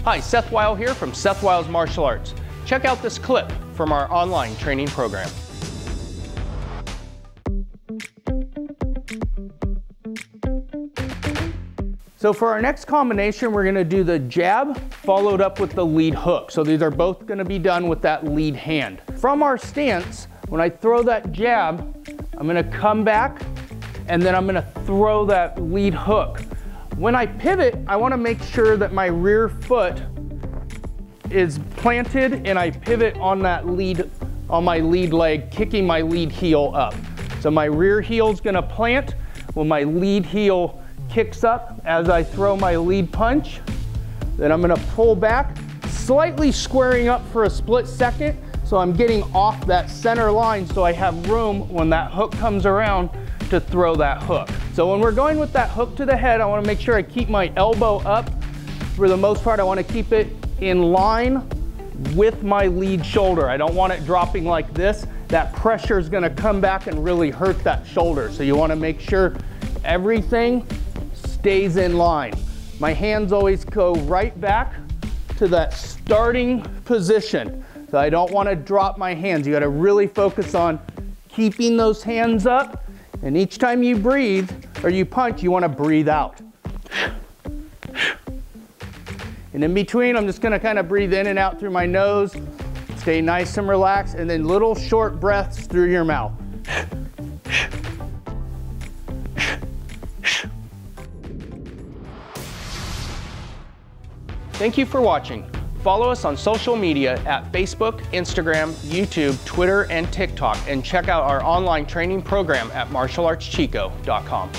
Hi, Seth Weil here from Seth Weil's Martial Arts. Check out this clip from our online training program. So for our next combination, we're gonna do the jab followed up with the lead hook. So these are both gonna be done with that lead hand. From our stance, when I throw that jab, I'm gonna come back and then I'm gonna throw that lead hook. When I pivot, I wanna make sure that my rear foot is planted and I pivot on that lead, on my lead leg, kicking my lead heel up. So my rear heel's gonna plant when my lead heel kicks up as I throw my lead punch. Then I'm gonna pull back, slightly squaring up for a split second, so I'm getting off that center line so I have room when that hook comes around to throw that hook. So when we're going with that hook to the head, I wanna make sure I keep my elbow up. For the most part, I wanna keep it in line with my lead shoulder. I don't want it dropping like this. That pressure is gonna come back and really hurt that shoulder. So you wanna make sure everything stays in line. My hands always go right back to that starting position. So I don't want to drop my hands. You got to really focus on keeping those hands up. And each time you breathe or you punch, you want to breathe out. And in between, I'm just going to kind of breathe in and out through my nose. Stay nice and relaxed, and then little short breaths through your mouth. Thank you for watching. Follow us on social media at Facebook, Instagram, YouTube, Twitter, and TikTok, and check out our online training program at martialartschicco.com.